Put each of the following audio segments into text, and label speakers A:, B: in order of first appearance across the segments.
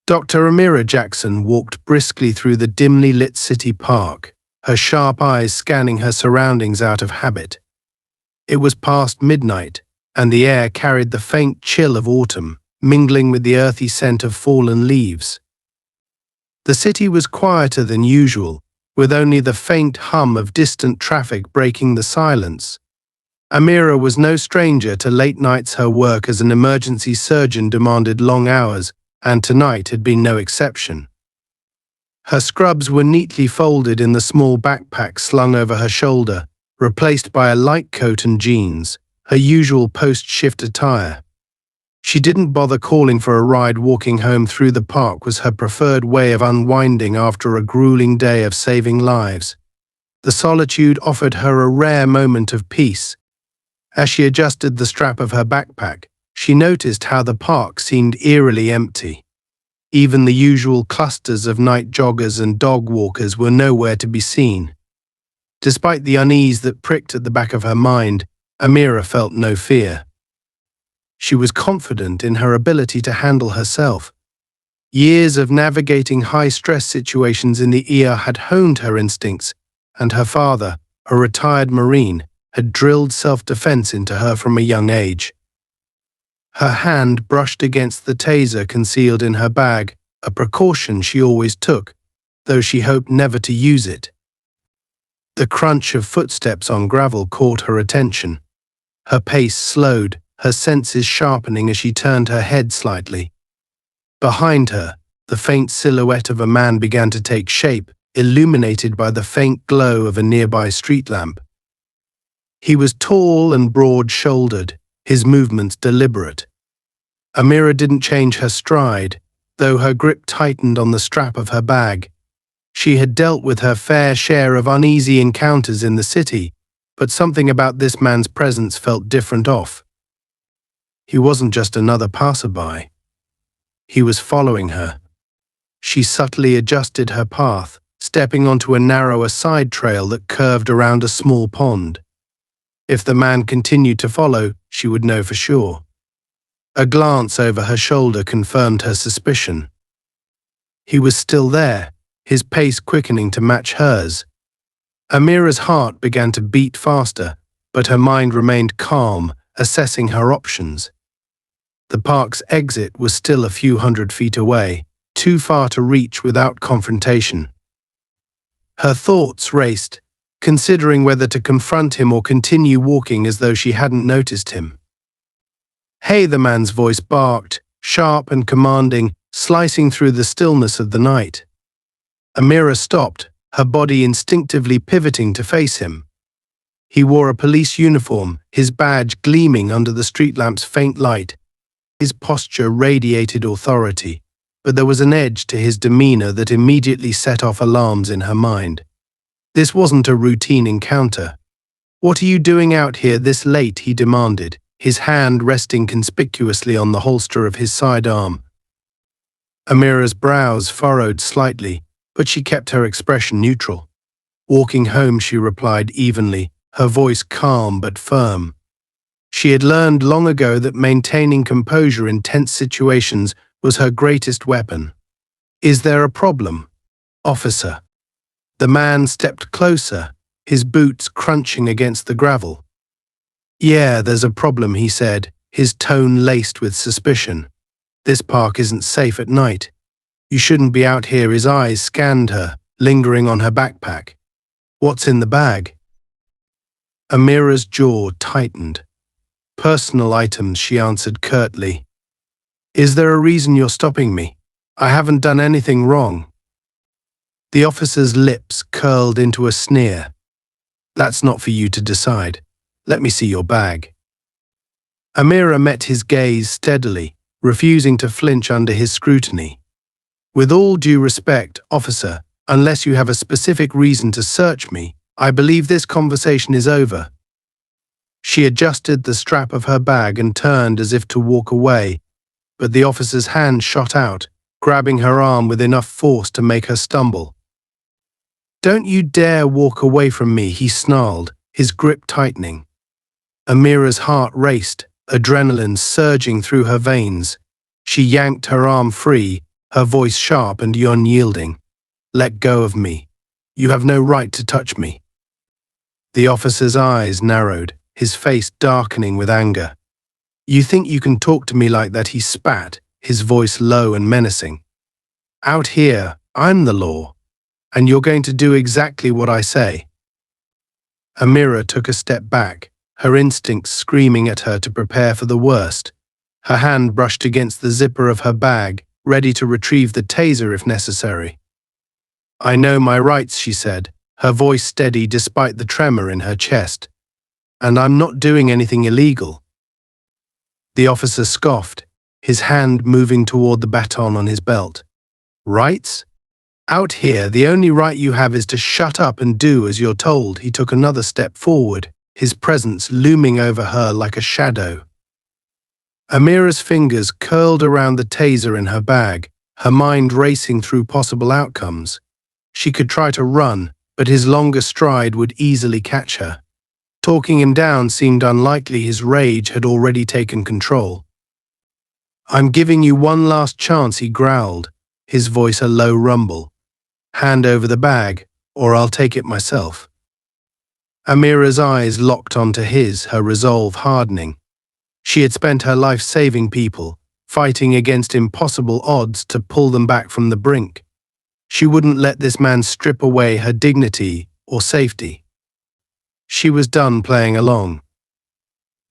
A: Dr. Amira Jackson walked briskly through the dimly lit city park, her sharp eyes scanning her surroundings out of habit. It was past midnight, and the air carried the faint chill of autumn, mingling with the earthy scent of fallen leaves. The city was quieter than usual, with only the faint hum of distant traffic breaking the silence. Amira was no stranger to late nights. Her work as an emergency surgeon demanded long hours, and tonight had been no exception. Her scrubs were neatly folded in the small backpack slung over her shoulder, replaced by a light coat and jeans, her usual post-shift attire. She didn't bother calling for a ride. Walking home through the park was her preferred way of unwinding after a grueling day of saving lives. The solitude offered her a rare moment of peace. As she adjusted the strap of her backpack, she noticed how the park seemed eerily empty. Even the usual clusters of night joggers and dog walkers were nowhere to be seen. Despite the unease that pricked at the back of her mind, Amira felt no fear. She was confident in her ability to handle herself. Years of navigating high-stress situations in the ER had honed her instincts, and her father, a retired Marine, had drilled self-defense into her from a young age. Her hand brushed against the taser concealed in her bag, a precaution she always took, though she hoped never to use it. The crunch of footsteps on gravel caught her attention. Her pace slowed, her senses sharpening as she turned her head slightly. Behind her, the faint silhouette of a man began to take shape, illuminated by the faint glow of a nearby street lamp. He was tall and broad-shouldered, his movements deliberate. Amira didn't change her stride, though her grip tightened on the strap of her bag. She had dealt with her fair share of uneasy encounters in the city, but something about this man's presence felt different off. He wasn't just another passerby. He was following her. She subtly adjusted her path, stepping onto a narrower side trail that curved around a small pond. If the man continued to follow, she would know for sure. A glance over her shoulder confirmed her suspicion. He was still there, his pace quickening to match hers. Amira's heart began to beat faster, but her mind remained calm, assessing her options. The park's exit was still a few hundred feet away, too far to reach without confrontation. Her thoughts raced, considering whether to confront him or continue walking as though she hadn't noticed him. "Hey," the man's voice barked, sharp and commanding, slicing through the stillness of the night. Amira stopped, her body instinctively pivoting to face him. He wore a police uniform, his badge gleaming under the street lamp's faint light. His posture radiated authority, but there was an edge to his demeanor that immediately set off alarms in her mind. This wasn't a routine encounter. "What are you doing out here this late?" he demanded, his hand resting conspicuously on the holster of his sidearm. Amira's brows furrowed slightly, but she kept her expression neutral. "Walking home," she replied evenly, her voice calm but firm. She had learned long ago that maintaining composure in tense situations was her greatest weapon. "Is there a problem, officer?" The man stepped closer, his boots crunching against the gravel. "Yeah, there's a problem," he said, his tone laced with suspicion. "This park isn't safe at night. You shouldn't be out here." His eyes scanned her, lingering on her backpack. "What's in the bag?" Amira's jaw tightened. "Personal items," she answered curtly. "Is there a reason you're stopping me? I haven't done anything wrong." The officer's lips curled into a sneer. "That's not for you to decide. Let me see your bag." Amira met his gaze steadily, refusing to flinch under his scrutiny. "With all due respect, officer, unless you have a specific reason to search me, I believe this conversation is over." She adjusted the strap of her bag and turned as if to walk away, but the officer's hand shot out, grabbing her arm with enough force to make her stumble. "Don't you dare walk away from me," he snarled, his grip tightening. Amira's heart raced, adrenaline surging through her veins. She yanked her arm free, her voice sharp and unyielding. "Let go of me. You have no right to touch me." The officer's eyes narrowed, his face darkening with anger. "You think you can talk to me like that?" he spat, his voice low and menacing. "Out here, I'm the law, and you're going to do exactly what I say." Amira took a step back, her instincts screaming at her to prepare for the worst. Her hand brushed against the zipper of her bag, ready to retrieve the taser if necessary. "I know my rights," she said, her voice steady despite the tremor in her chest. "And I'm not doing anything illegal." The officer scoffed, his hand moving toward the baton on his belt. "Rights? Out here, the only right you have is to shut up and do as you're told." He took another step forward, his presence looming over her like a shadow. Amira's fingers curled around the taser in her bag, her mind racing through possible outcomes. She could try to run, but his longer stride would easily catch her. Talking him down seemed unlikely. His rage had already taken control. "I'm giving you one last chance," he growled, his voice a low rumble. "Hand over the bag, or I'll take it myself." Amira's eyes locked onto his, her resolve hardening. She had spent her life saving people, fighting against impossible odds to pull them back from the brink. She wouldn't let this man strip away her dignity or safety. She was done playing along.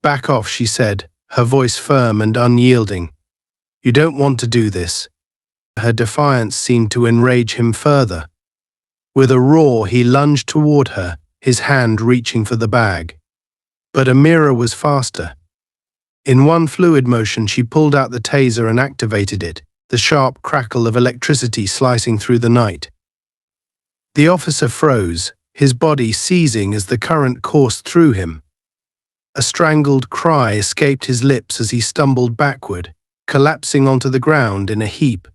A: "Back off," she said, her voice firm and unyielding. "You don't want to do this." Her defiance seemed to enrage him further. With a roar, he lunged toward her, his hand reaching for the bag. But Amira was faster. In one fluid motion, she pulled out the taser and activated it, the sharp crackle of electricity slicing through the night. The officer froze, his body seizing as the current coursed through him. A strangled cry escaped his lips as he stumbled backward, collapsing onto the ground in a heap.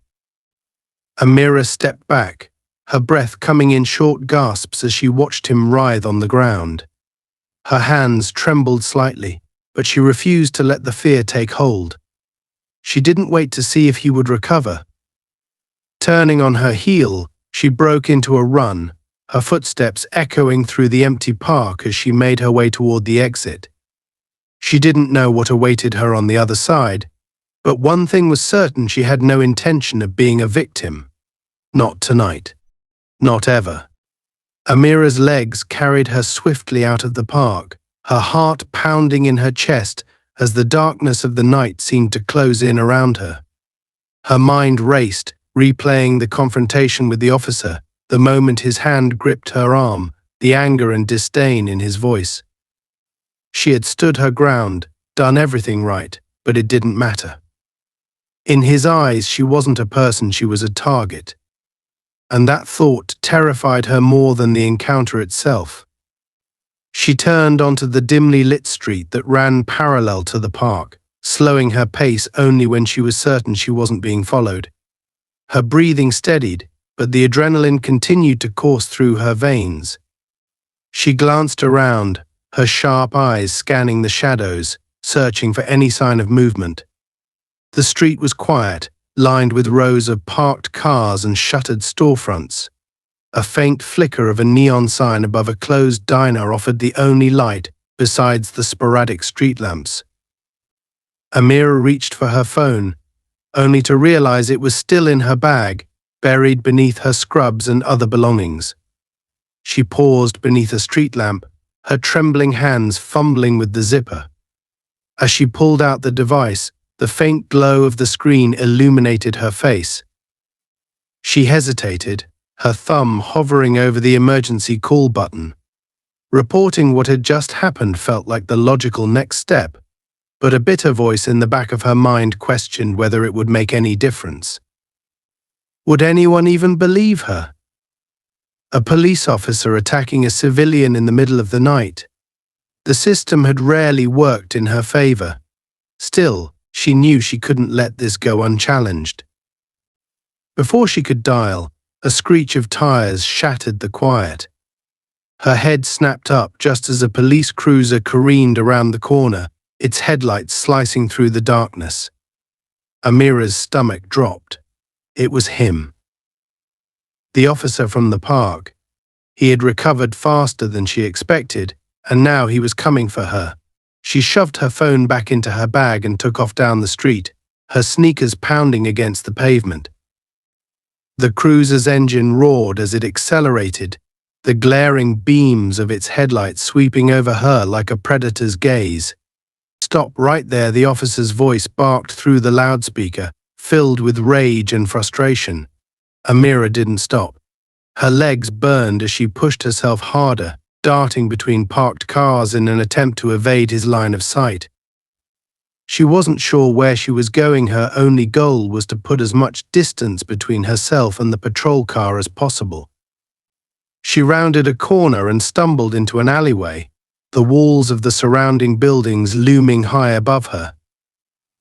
A: Amira stepped back, her breath coming in short gasps as she watched him writhe on the ground. Her hands trembled slightly, but she refused to let the fear take hold. She didn't wait to see if he would recover. Turning on her heel, she broke into a run, her footsteps echoing through the empty park as she made her way toward the exit. She didn't know what awaited her on the other side, but one thing was certain: she had no intention of being a victim. Not tonight. Not ever. Amira's legs carried her swiftly out of the park, her heart pounding in her chest as the darkness of the night seemed to close in around her. Her mind raced, replaying the confrontation with the officer, the moment his hand gripped her arm, the anger and disdain in his voice. She had stood her ground, done everything right, but it didn't matter. In his eyes, she wasn't a person, she was a target. And that thought terrified her more than the encounter itself. She turned onto the dimly lit street that ran parallel to the park, slowing her pace only when she was certain she wasn't being followed. Her breathing steadied, but the adrenaline continued to course through her veins. She glanced around, her sharp eyes scanning the shadows, searching for any sign of movement. The street was quiet, lined with rows of parked cars and shuttered storefronts. A faint flicker of a neon sign above a closed diner offered the only light besides the sporadic street lamps. Amira reached for her phone, only to realize it was still in her bag, buried beneath her scrubs and other belongings. She paused beneath a street lamp, her trembling hands fumbling with the zipper. As she pulled out the device, the faint glow of the screen illuminated her face. She hesitated, her thumb hovering over the emergency call button. Reporting what had just happened felt like the logical next step, but a bitter voice in the back of her mind questioned whether it would make any difference. Would anyone even believe her? A police officer attacking a civilian in the middle of the night. The system had rarely worked in her favor. Still, she knew she couldn't let this go unchallenged. Before she could dial, a screech of tires shattered the quiet. Her head snapped up just as a police cruiser careened around the corner, its headlights slicing through the darkness. Amira's stomach dropped. It was him. The officer from the park. He had recovered faster than she expected, and now he was coming for her. She shoved her phone back into her bag and took off down the street, her sneakers pounding against the pavement. The cruiser's engine roared as it accelerated, the glaring beams of its headlights sweeping over her like a predator's gaze. "Stop right there," the officer's voice barked through the loudspeaker, filled with rage and frustration. Amira didn't stop. Her legs burned as she pushed herself harder, darting between parked cars in an attempt to evade his line of sight. She wasn't sure where she was going. Her only goal was to put as much distance between herself and the patrol car as possible. She rounded a corner and stumbled into an alleyway, the walls of the surrounding buildings looming high above her.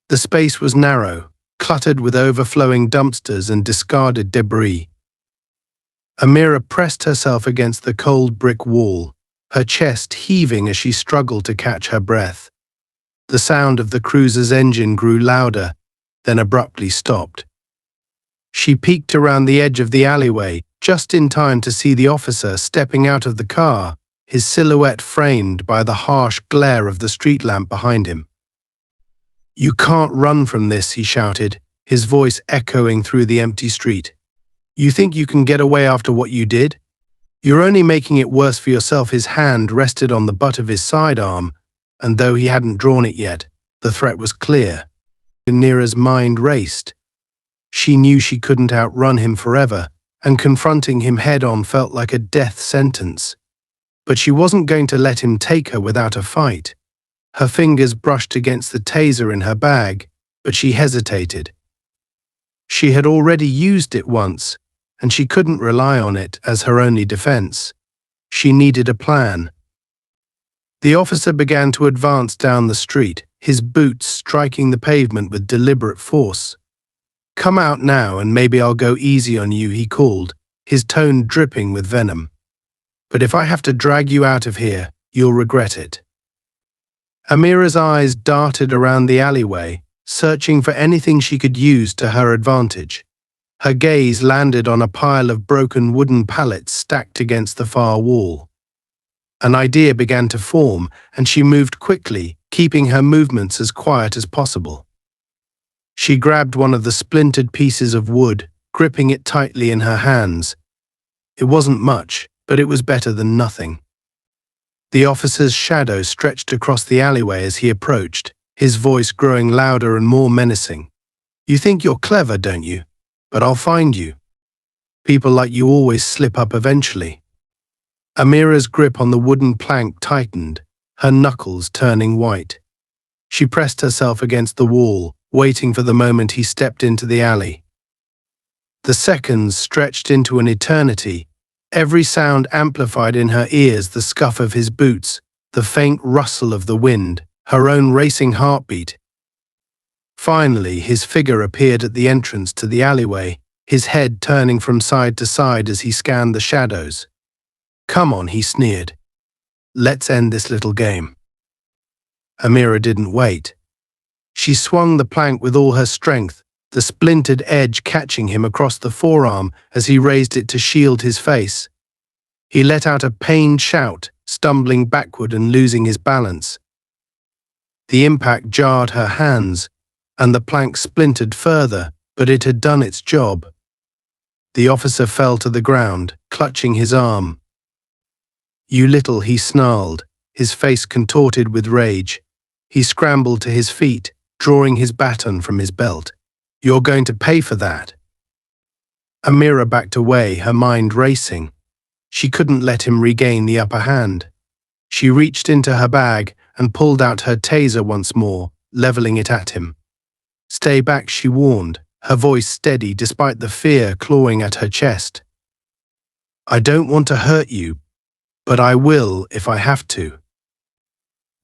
A: The space was narrow, cluttered with overflowing dumpsters and discarded debris. Amira pressed herself against the cold brick wall, her chest heaving as she struggled to catch her breath. The sound of the cruiser's engine grew louder, then abruptly stopped. She peeked around the edge of the alleyway, just in time to see the officer stepping out of the car, his silhouette framed by the harsh glare of the street lamp behind him. "You can't run from this," he shouted, his voice echoing through the empty street. "You think you can get away after what you did? You're only making it worse for yourself." His hand rested on the butt of his sidearm, and though he hadn't drawn it yet, the threat was clear. Amira's mind raced. She knew she couldn't outrun him forever, and confronting him head-on felt like a death sentence. But she wasn't going to let him take her without a fight. Her fingers brushed against the taser in her bag, but she hesitated. She had already used it once, and she couldn't rely on it as her only defense. She needed a plan. The officer began to advance down the street, his boots striking the pavement with deliberate force. "Come out now and maybe I'll go easy on you," he called, his tone dripping with venom. "But if I have to drag you out of here, you'll regret it." Amira's eyes darted around the alleyway, searching for anything she could use to her advantage. Her gaze landed on a pile of broken wooden pallets stacked against the far wall. An idea began to form, and she moved quickly, keeping her movements as quiet as possible. She grabbed one of the splintered pieces of wood, gripping it tightly in her hands. It wasn't much, but it was better than nothing. The officer's shadow stretched across the alleyway as he approached, his voice growing louder and more menacing. "You think you're clever, don't you? But I'll find you. People like you always slip up eventually." Amira's grip on the wooden plank tightened, her knuckles turning white. She pressed herself against the wall, waiting for the moment he stepped into the alley. The seconds stretched into an eternity, every sound amplified in her ears: the scuff of his boots, the faint rustle of the wind, her own racing heartbeat. Finally, his figure appeared at the entrance to the alleyway, his head turning from side to side as he scanned the shadows. "Come on," he sneered. "Let's end this little game." Amira didn't wait. She swung the plank with all her strength, the splintered edge catching him across the forearm as he raised it to shield his face. He let out a pained shout, stumbling backward and losing his balance. The impact jarred her hands, and the plank splintered further, but it had done its job. The officer fell to the ground, clutching his arm. "You little," he snarled, his face contorted with rage. He scrambled to his feet, drawing his baton from his belt. "You're going to pay for that." Amira backed away, her mind racing. She couldn't let him regain the upper hand. She reached into her bag and pulled out her taser once more, leveling it at him. "Stay back," she warned, her voice steady despite the fear clawing at her chest. "I don't want to hurt you, but I will if I have to."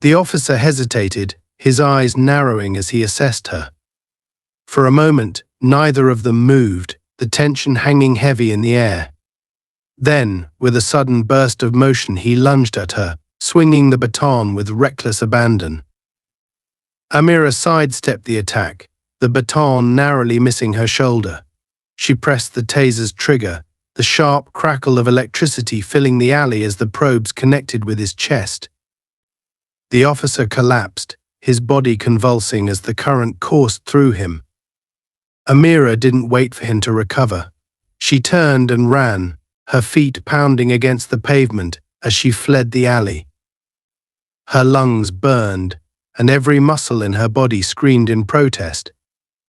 A: The officer hesitated, his eyes narrowing as he assessed her. For a moment, neither of them moved, the tension hanging heavy in the air. Then, with a sudden burst of motion, he lunged at her, swinging the baton with reckless abandon. Amira sidestepped the attack, the baton narrowly missing her shoulder. She pressed the taser's trigger, the sharp crackle of electricity filling the alley as the probes connected with his chest. The officer collapsed, his body convulsing as the current coursed through him. Amira didn't wait for him to recover. She turned and ran, her feet pounding against the pavement as she fled the alley. Her lungs burned, and every muscle in her body screamed in protest,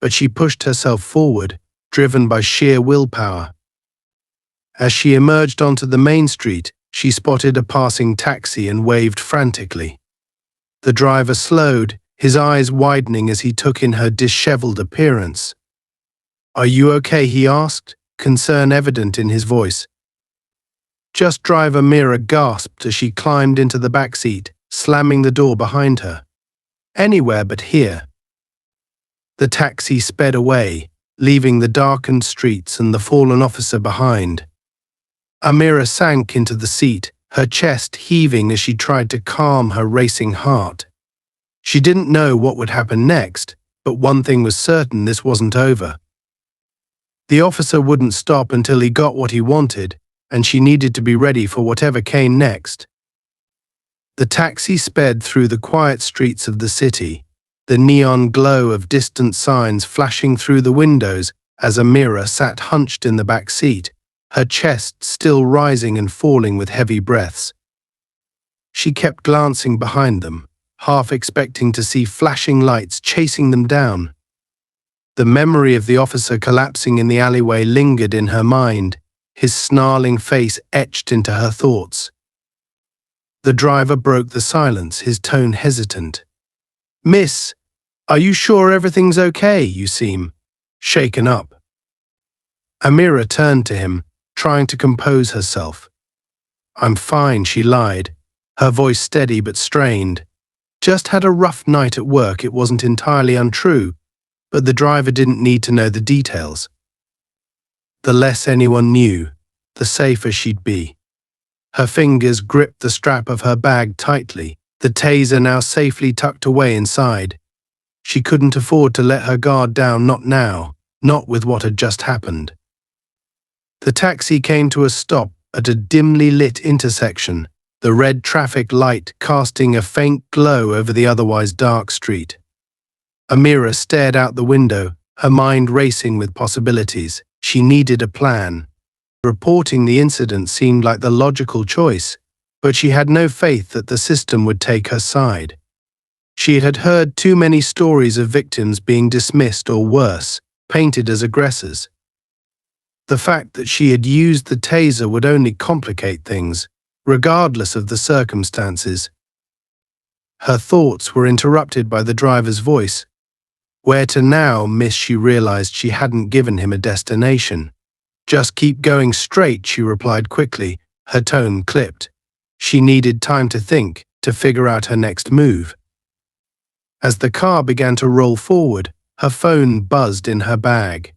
A: but she pushed herself forward, driven by sheer willpower. As she emerged onto the main street, she spotted a passing taxi and waved frantically. The driver slowed, his eyes widening as he took in her disheveled appearance. "Are you okay?" he asked, concern evident in his voice. "Just drive." Amira gasped as she climbed into the back seat, slamming the door behind her. "Anywhere but here." The taxi sped away, leaving the darkened streets and the fallen officer behind. Amira sank into the seat, her chest heaving as she tried to calm her racing heart. She didn't know what would happen next, but one thing was certain: this wasn't over. The officer wouldn't stop until he got what he wanted, and she needed to be ready for whatever came next. The taxi sped through the quiet streets of the city, the neon glow of distant signs flashing through the windows as Amira sat hunched in the back seat, her chest still rising and falling with heavy breaths. She kept glancing behind them, half expecting to see flashing lights chasing them down. The memory of the officer collapsing in the alleyway lingered in her mind, his snarling face etched into her thoughts. The driver broke the silence, his tone hesitant. "Miss, are you sure everything's okay? You seem shaken up." Amira turned to him, trying to compose herself. "I'm fine," she lied, her voice steady but strained. "Just had a rough night at work." It wasn't entirely untrue, but the driver didn't need to know the details. The less anyone knew, the safer she'd be. Her fingers gripped the strap of her bag tightly, the taser now safely tucked away inside. She couldn't afford to let her guard down, not now, not with what had just happened. The taxi came to a stop at a dimly lit intersection, the red traffic light casting a faint glow over the otherwise dark street. Amira stared out the window, her mind racing with possibilities. She needed a plan. Reporting the incident seemed like the logical choice, but she had no faith that the system would take her side. She had heard too many stories of victims being dismissed or worse, painted as aggressors. The fact that she had used the taser would only complicate things, regardless of the circumstances. Her thoughts were interrupted by the driver's voice. "Where to now, miss?" She realized she hadn't given him a destination. "Just keep going straight," she replied quickly, her tone clipped. She needed time to think, to figure out her next move. As the car began to roll forward, her phone buzzed in her bag.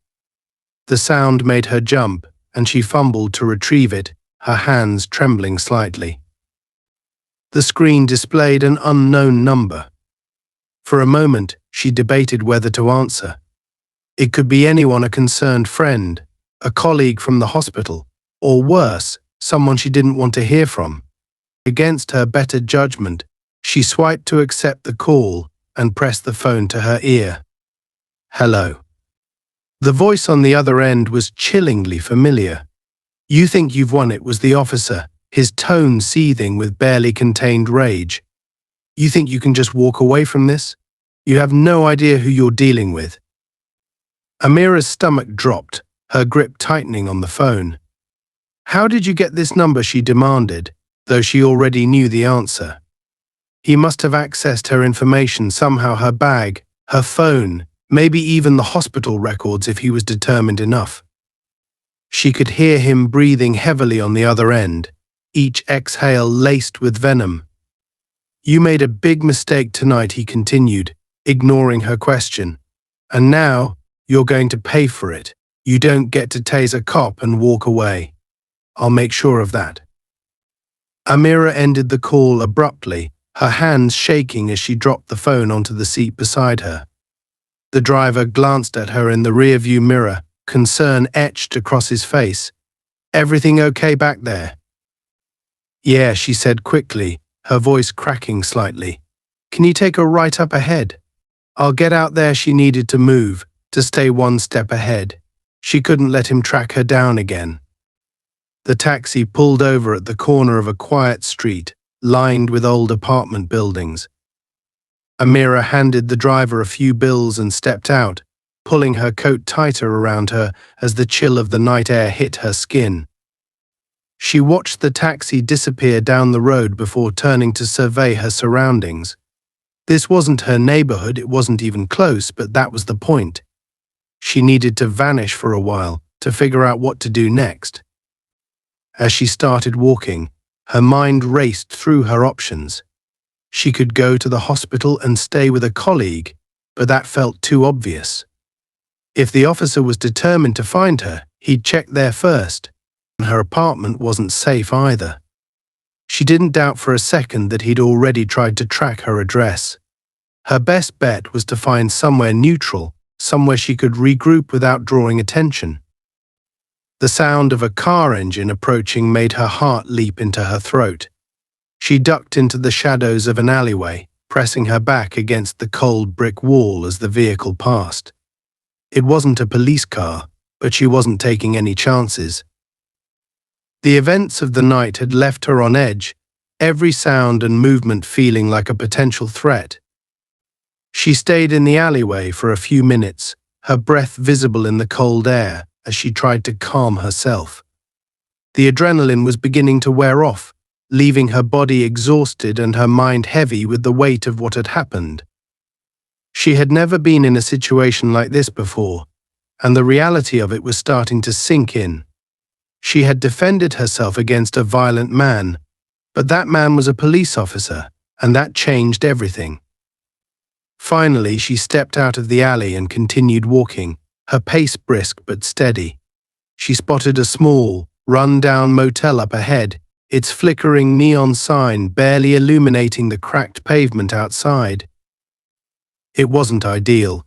A: The sound made her jump, and she fumbled to retrieve it, her hands trembling slightly. The screen displayed an unknown number. For a moment, she debated whether to answer. It could be anyone, a concerned friend, a colleague from the hospital, or worse, someone she didn't want to hear from. Against her better judgment, she swiped to accept the call and pressed the phone to her ear. "Hello." The voice on the other end was chillingly familiar. "You think you've won?" It was the officer, his tone seething with barely contained rage. "You think you can just walk away from this? You have no idea who you're dealing with." Amira's stomach dropped, her grip tightening on the phone. "How did you get this number?" she demanded, though she already knew the answer. He must have accessed her information somehow, her bag, her phone, maybe even the hospital records if he was determined enough. She could hear him breathing heavily on the other end, each exhale laced with venom. "You made a big mistake tonight," he continued, ignoring her question. "And now, you're going to pay for it. You don't get to tase a cop and walk away. I'll make sure of that." Amira ended the call abruptly, her hands shaking as she dropped the phone onto the seat beside her. The driver glanced at her in the rearview mirror, concern etched across his face. "Everything okay back there?" "Yeah," she said quickly, her voice cracking slightly. "Can you take her right up ahead?" "I'll get out there." She needed to move, to stay one step ahead. She couldn't let him track her down again. The taxi pulled over at the corner of a quiet street, lined with old apartment buildings. Amira handed the driver a few bills and stepped out, pulling her coat tighter around her as the chill of the night air hit her skin. She watched the taxi disappear down the road before turning to survey her surroundings. This wasn't her neighborhood, it wasn't even close, but that was the point. She needed to vanish for a while to figure out what to do next. As she started walking, her mind raced through her options. She could go to the hospital and stay with a colleague, but that felt too obvious. If the officer was determined to find her, he'd check there first, and her apartment wasn't safe either. She didn't doubt for a second that he'd already tried to track her address. Her best bet was to find somewhere neutral, somewhere she could regroup without drawing attention. The sound of a car engine approaching made her heart leap into her throat. She ducked into the shadows of an alleyway, pressing her back against the cold brick wall as the vehicle passed. It wasn't a police car, but she wasn't taking any chances. The events of the night had left her on edge, every sound and movement feeling like a potential threat. She stayed in the alleyway for a few minutes, her breath visible in the cold air as she tried to calm herself. The adrenaline was beginning to wear off, leaving her body exhausted and her mind heavy with the weight of what had happened. She had never been in a situation like this before, and the reality of it was starting to sink in. She had defended herself against a violent man, but that man was a police officer, and that changed everything. Finally, she stepped out of the alley and continued walking, her pace brisk but steady. She spotted a small, run-down motel up ahead, its flickering neon sign barely illuminating the cracked pavement outside. It wasn't ideal,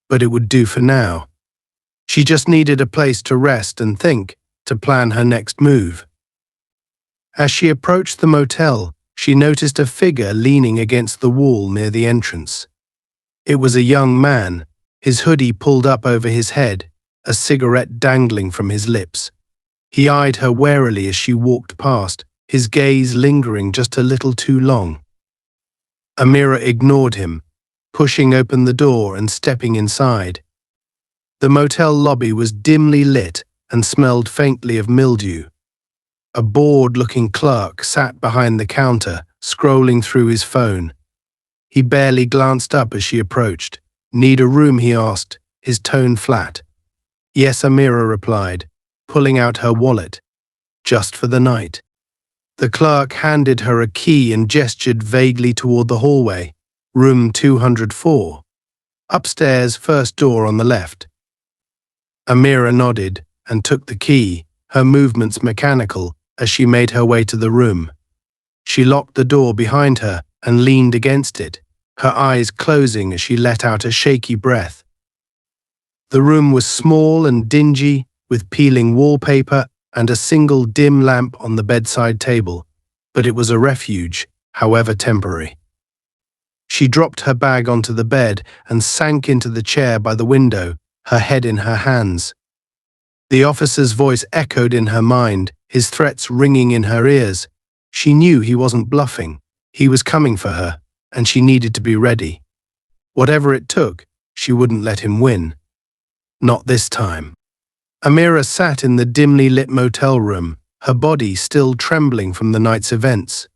A: but it would do for now. She just needed a place to rest and think, to plan her next move. As she approached the motel, she noticed a figure leaning against the wall near the entrance. It was a young man, his hoodie pulled up over his head, a cigarette dangling from his lips. He eyed her warily as she walked past, his gaze lingering just a little too long. Amira ignored him, pushing open the door and stepping inside. The motel lobby was dimly lit and smelled faintly of mildew. A bored-looking clerk sat behind the counter, scrolling through his phone. He barely glanced up as she approached. "Need a room?" he asked, his tone flat. "Yes," Amira replied, pulling out her wallet. "Just for the night." The clerk handed her a key and gestured vaguely toward the hallway. "Room 204. Upstairs, first door on the left." Amira nodded and took the key, her movements mechanical as she made her way to the room. She locked the door behind her and leaned against it, her eyes closing as she let out a shaky breath. The room was small and dingy, with peeling wallpaper and a single dim lamp on the bedside table, but it was a refuge, however temporary. She dropped her bag onto the bed and sank into the chair by the window, her head in her hands. The officer's voice echoed in her mind, his threats ringing in her ears. She knew he wasn't bluffing. He was coming for her, and she needed to be ready. Whatever it took, she wouldn't let him win. Not this time. Amira sat in the dimly lit motel room, her body still trembling from the night's events.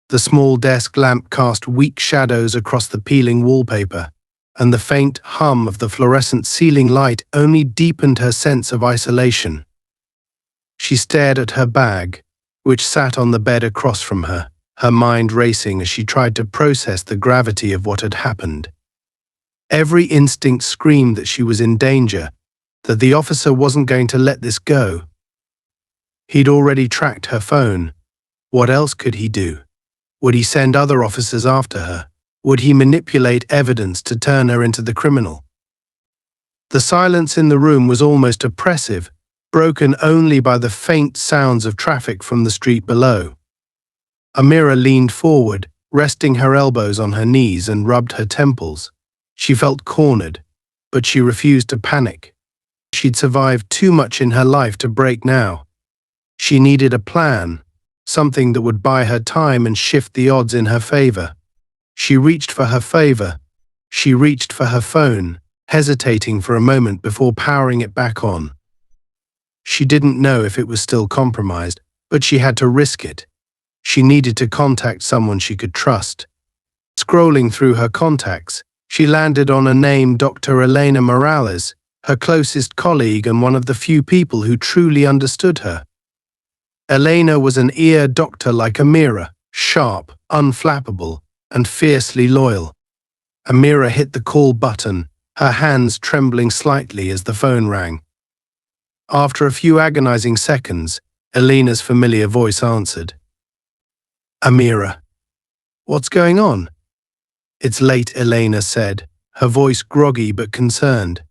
A: The small desk lamp cast weak shadows across the peeling wallpaper, and the faint hum of the fluorescent ceiling light only deepened her sense of isolation. She stared at her bag, which sat on the bed across from her, her mind racing as she tried to process the gravity of what had happened. Every instinct screamed that she was in danger, that the officer wasn't going to let this go. He'd already tracked her phone. What else could he do? Would he send other officers after her? Would he manipulate evidence to turn her into the criminal? The silence in the room was almost oppressive, broken only by the faint sounds of traffic from the street below. Amira leaned forward, resting her elbows on her knees and rubbed her temples. She felt cornered, but she refused to panic. She'd survived too much in her life to break now. She needed a plan, something that would buy her time and shift the odds in her favor. She reached for her phone, hesitating for a moment before powering it back on. She didn't know if it was still compromised, but she had to risk it. She needed to contact someone she could trust. Scrolling through her contacts, she landed on a name, Dr. Elena Morales, her closest colleague and one of the few people who truly understood her. Elena was an ear doctor like Amira, sharp, unflappable, and fiercely loyal. Amira hit the call button, her hands trembling slightly as the phone rang. After a few agonizing seconds, Elena's familiar voice answered. Amira. What's going on? It's late, Elena said, her voice groggy but concerned.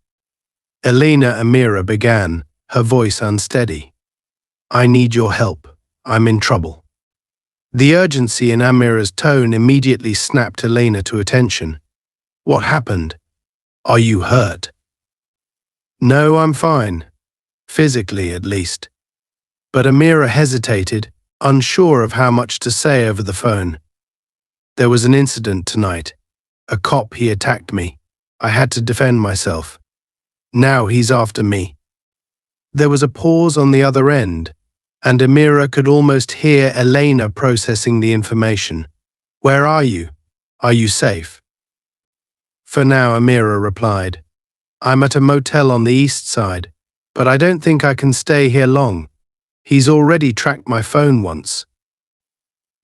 A: Amira began, her voice unsteady. I need your help. I'm in trouble. The urgency in Amira's tone immediately snapped Elena to attention. What happened? Are you hurt? No, I'm fine. Physically, at least. But Amira hesitated, unsure of how much to say over the phone. There was an incident tonight. A cop, he attacked me. I had to defend myself. Now he's after me. There was a pause on the other end, and Amira could almost hear Elena processing the information. Where are you? Are you safe? For now, Amira replied. I'm at a motel on the east side, but I don't think I can stay here long. He's already tracked my phone once.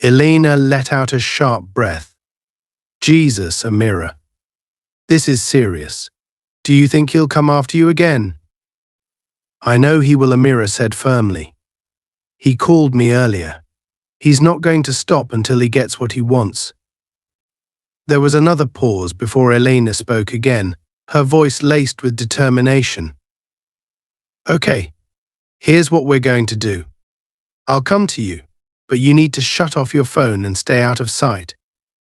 A: Elena let out a sharp breath. Jesus, Amira. This is serious. Do you think he'll come after you again? I know he will, Amira said firmly. He called me earlier. He's not going to stop until he gets what he wants. There was another pause before Elena spoke again, her voice laced with determination. Okay, here's what we're going to do. I'll come to you, but you need to shut off your phone and stay out of sight.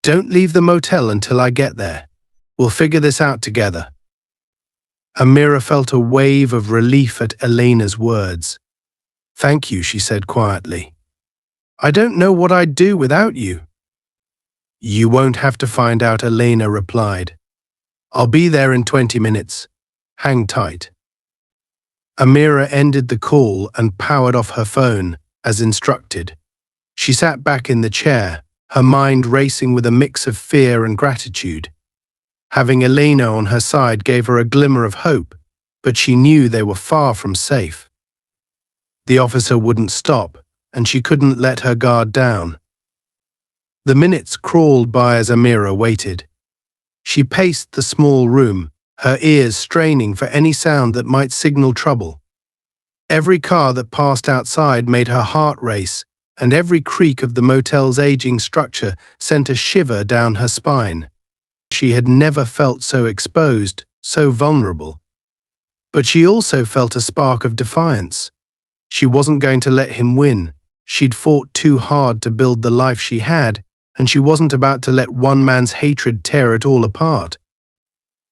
A: Don't leave the motel until I get there. We'll figure this out together. Amira felt a wave of relief at Elena's words. Thank you, she said quietly. I don't know what I'd do without you. You won't have to find out, Elena replied. I'll be there in 20 minutes. Hang tight. Amira ended the call and powered off her phone, as instructed. She sat back in the chair, her mind racing with a mix of fear and gratitude. Having Elena on her side gave her a glimmer of hope, but she knew they were far from safe. The officer wouldn't stop, and she couldn't let her guard down. The minutes crawled by as Amira waited. She paced the small room, her ears straining for any sound that might signal trouble. Every car that passed outside made her heart race, and every creak of the motel's aging structure sent a shiver down her spine. She had never felt so exposed, so vulnerable. But she also felt a spark of defiance. She wasn't going to let him win. She'd fought too hard to build the life she had, and she wasn't about to let one man's hatred tear it all apart.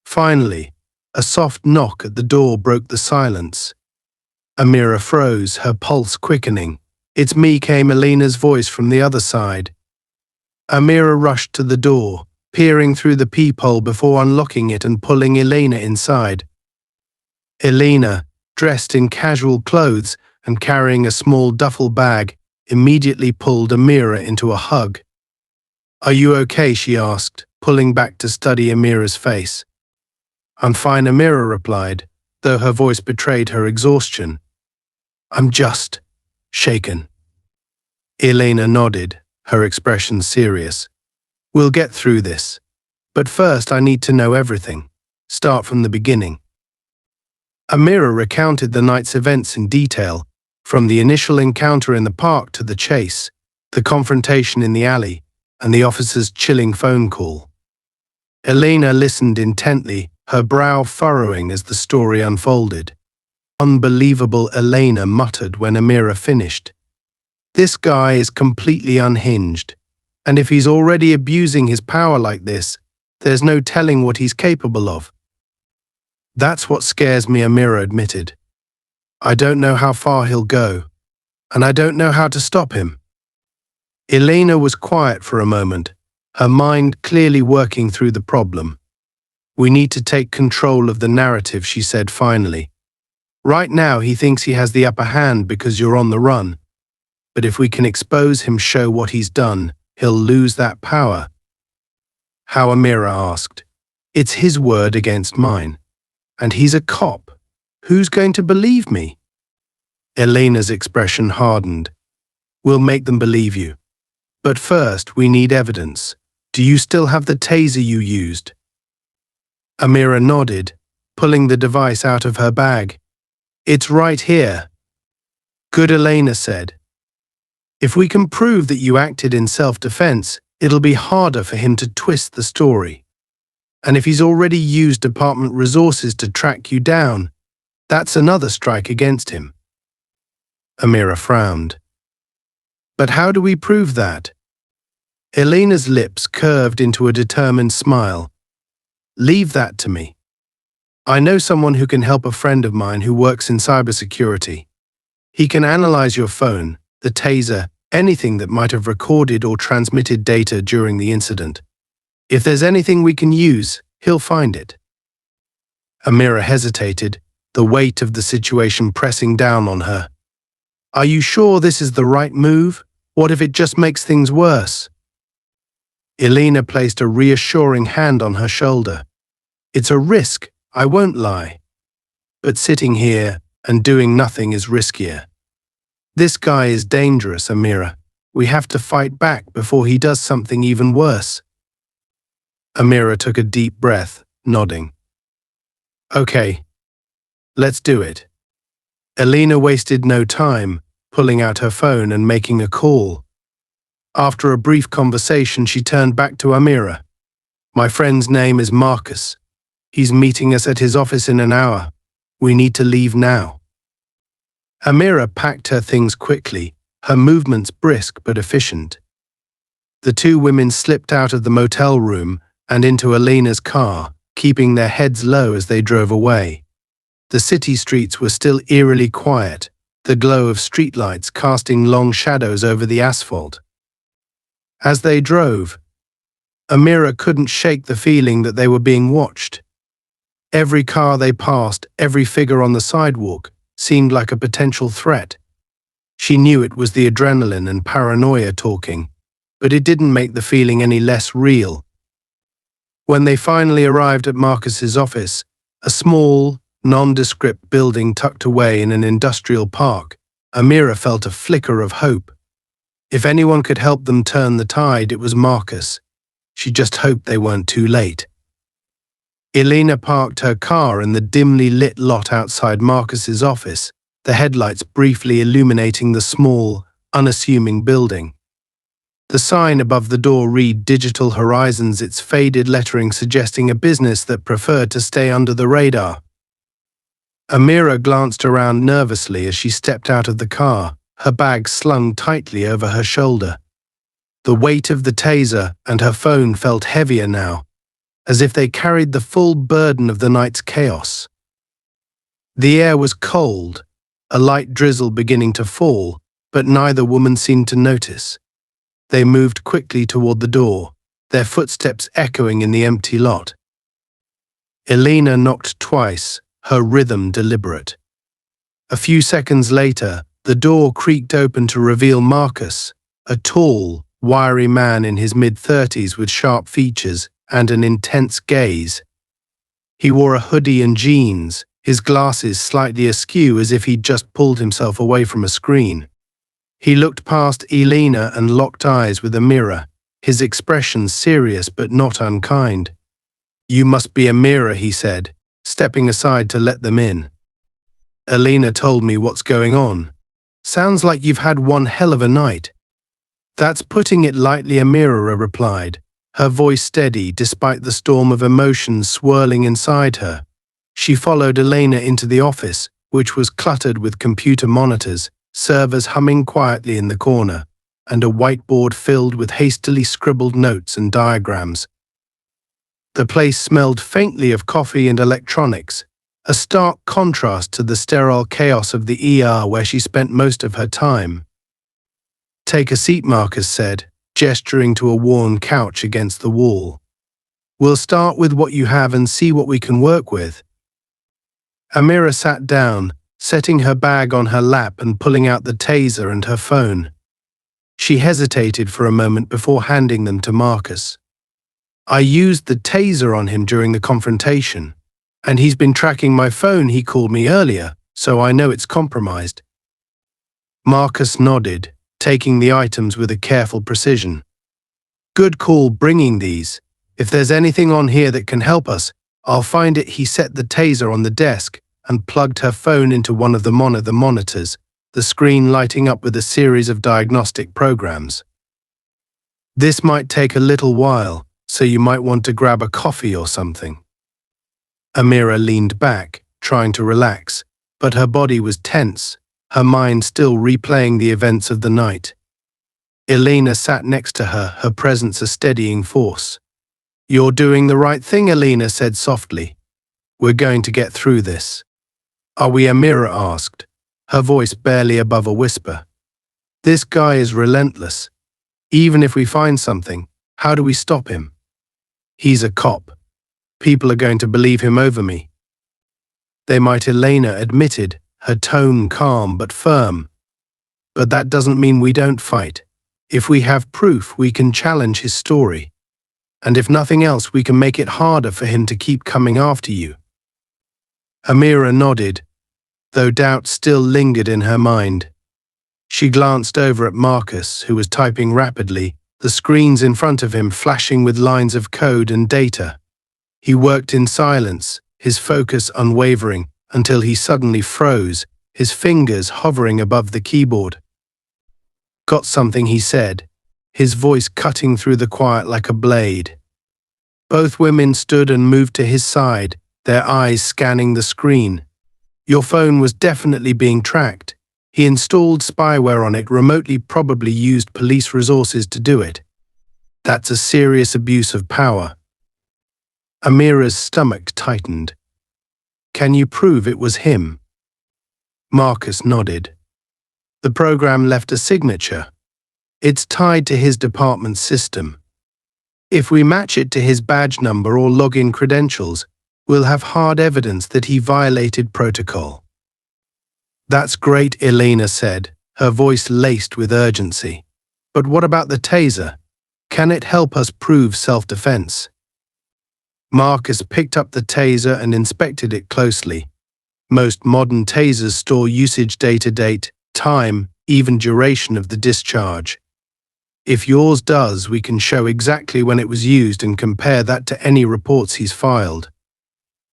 A: Finally, a soft knock at the door broke the silence. Amira froze, her pulse quickening. It's me, came Elena's voice from the other side. Amira rushed to the door, peering through the peephole before unlocking it and pulling Elena inside. Elena, dressed in casual clothes and carrying a small duffel bag, immediately pulled Amira into a hug. Are you okay? She asked, pulling back to study Amira's face. I'm fine, Amira replied, though her voice betrayed her exhaustion. I'm just shaken. Elena nodded, her expression serious. We'll get through this. But first I need to know everything. Start from the beginning. Amira recounted the night's events in detail, from the initial encounter in the park to the chase, the confrontation in the alley, and the officer's chilling phone call. Elena listened intently, her brow furrowing as the story unfolded. Unbelievable, Elena muttered when Amira finished. This guy is completely unhinged, and if he's already abusing his power like this, there's no telling what he's capable of. That's what scares me, Amira admitted. I don't know how far he'll go, and I don't know how to stop him. Elena was quiet for a moment, her mind clearly working through the problem. We need to take control of the narrative, she said finally. Right now he thinks he has the upper hand because you're on the run, but if we can expose him, show what he's done, he'll lose that power. How? Amira asked. It's his word against mine. And he's a cop. Who's going to believe me? Elena's expression hardened. We'll make them believe you. But first, we need evidence. Do you still have the taser you used? Amira nodded, pulling the device out of her bag. It's right here. Good, Elena said. If we can prove that you acted in self-defense, it'll be harder for him to twist the story. And if he's already used department resources to track you down, that's another strike against him. Amira frowned. But how do we prove that? Elena's lips curved into a determined smile. Leave that to me. I know someone who can help a friend of mine who works in cybersecurity. He can analyze your phone, the taser, anything that might have recorded or transmitted data during the incident. If there's anything we can use, he'll find it. Amira hesitated, the weight of the situation pressing down on her. Are you sure this is the right move? What if it just makes things worse? Elena placed a reassuring hand on her shoulder. It's a risk, I won't lie. But sitting here and doing nothing is riskier. This guy is dangerous, Amira. We have to fight back before he does something even worse. Amira took a deep breath, nodding. Okay, let's do it. Elena wasted no time, pulling out her phone and making a call. After a brief conversation, she turned back to Amira. My friend's name is Marcus. He's meeting us at his office in an hour. We need to leave now. Amira packed her things quickly, her movements brisk but efficient. The two women slipped out of the motel room and into Elena's car, keeping their heads low as they drove away. The city streets were still eerily quiet, the glow of streetlights casting long shadows over the asphalt. As they drove, Amira couldn't shake the feeling that they were being watched. Every car they passed, every figure on the sidewalk, seemed like a potential threat. She knew it was the adrenaline and paranoia talking, but it didn't make the feeling any less real. When they finally arrived at Marcus's office, a small, nondescript building tucked away in an industrial park, Amira felt a flicker of hope. If anyone could help them turn the tide, it was Marcus. She just hoped they weren't too late. Elena parked her car in the dimly lit lot outside Marcus's office, the headlights briefly illuminating the small, unassuming building. The sign above the door read Digital Horizons, its faded lettering suggesting a business that preferred to stay under the radar. Amira glanced around nervously as she stepped out of the car, her bag slung tightly over her shoulder. The weight of the taser and her phone felt heavier now, as if they carried the full burden of the night's chaos. The air was cold, a light drizzle beginning to fall, but neither woman seemed to notice. They moved quickly toward the door, their footsteps echoing in the empty lot. Elena knocked twice, her rhythm deliberate. A few seconds later, the door creaked open to reveal Marcus, a tall, wiry man in his mid-30s with sharp features and an intense gaze. He wore a hoodie and jeans, his glasses slightly askew as if he'd just pulled himself away from a screen. He looked past Elena and locked eyes with Amira, his expression serious but not unkind. You must be Amira, he said, stepping aside to let them in. Elena told me what's going on. Sounds like you've had one hell of a night. That's putting it lightly, Amira replied, her voice steady despite the storm of emotions swirling inside her. She followed Elena into the office, which was cluttered with computer monitors, servers humming quietly in the corner, and a whiteboard filled with hastily scribbled notes and diagrams. The place smelled faintly of coffee and electronics, a stark contrast to the sterile chaos of the ER where she spent most of her time. "Take a seat," Marcus said, gesturing to a worn couch against the wall. "We'll start with what you have and see what we can work with." Amira sat down, setting her bag on her lap and pulling out the taser and her phone. She hesitated for a moment before handing them to Marcus. "I used the taser on him during the confrontation, and he's been tracking my phone. He called me earlier, so I know it's compromised." Marcus nodded, taking the items with a careful precision. "Good call bringing these. If there's anything on here that can help us, I'll find it." He set the taser on the desk and plugged her phone into one of the monitors, the screen lighting up with a series of diagnostic programs. "This might take a little while, so you might want to grab a coffee or something." Amira leaned back, trying to relax, but her body was tense, her mind still replaying the events of the night. Elena sat next to her, her presence a steadying force. "You're doing the right thing," Elena said softly. "We're going to get through this." "Are we?" Amira asked, her voice barely above a whisper. "This guy is relentless. Even if we find something, how do we stop him? He's a cop. People are going to believe him over me." "They might," Elena admitted, her tone calm but firm. "But that doesn't mean we don't fight. If we have proof, we can challenge his story. And if nothing else, we can make it harder for him to keep coming after you." Amira nodded, though doubt still lingered in her mind. She glanced over at Marcus, who was typing rapidly, the screens in front of him flashing with lines of code and data. He worked in silence, his focus unwavering, until he suddenly froze, his fingers hovering above the keyboard. "Got something," he said, his voice cutting through the quiet like a blade. Both women stood and moved to his side, their eyes scanning the screen. "Your phone was definitely being tracked. He installed spyware on it remotely, probably used police resources to do it. That's a serious abuse of power." Amira's stomach tightened. "Can you prove it was him?" Marcus nodded. "The program left a signature. It's tied to his department's system. If we match it to his badge number or login credentials, we'll have hard evidence that he violated protocol." "That's great," Elena said, her voice laced with urgency. "But what about the taser? Can it help us prove self-defense?" Marcus picked up the taser and inspected it closely. Most modern tasers store usage data, date, time, even duration of the discharge. If yours does, we can show exactly when it was used and compare that to any reports he's filed.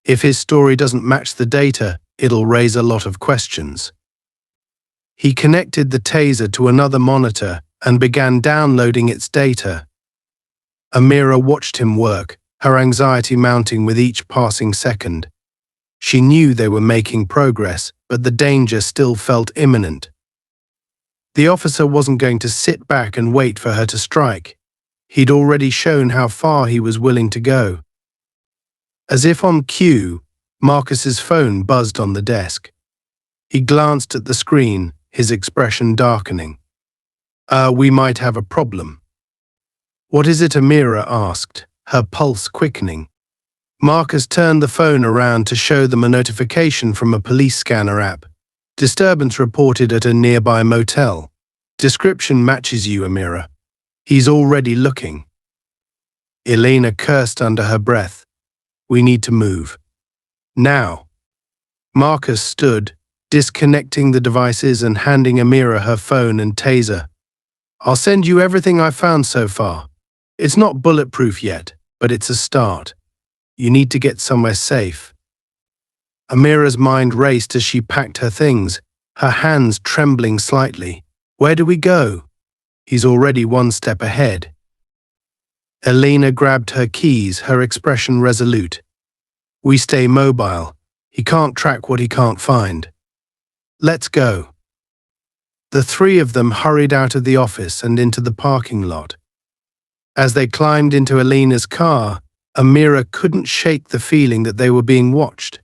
A: If his story doesn't match the data, it'll raise a lot of questions. He connected the taser to another monitor and began downloading its data. Amira watched him work, her anxiety mounting with each passing second. She knew they were making progress, but the danger still felt imminent. The officer wasn't going to sit back and wait for her to strike. He'd already shown how far he was willing to go. As if on cue, Marcus's phone buzzed on the desk. He glanced at the screen, his expression darkening. We might have a problem." "What is it?" Amira asked, her pulse quickening. Marcus turned the phone around to show them a notification from a police scanner app. "Disturbance reported at a nearby motel. Description matches you, Amira. He's already looking." Elena cursed under her breath. "We need to move. Now." Marcus stood, disconnecting the devices and handing Amira her phone and taser. "I'll send you everything I've found so far. It's not bulletproof yet, but it's a start. You need to get somewhere safe." Amira's mind raced as she packed her things, her hands trembling slightly. "Where do we go?" He's already one step ahead. Elena grabbed her keys, her expression resolute. We stay mobile. He can't track what he can't find. Let's go. The three of them hurried out of the office and into the parking lot. As they climbed into Elena's car, Amira couldn't shake the feeling that they were being watched.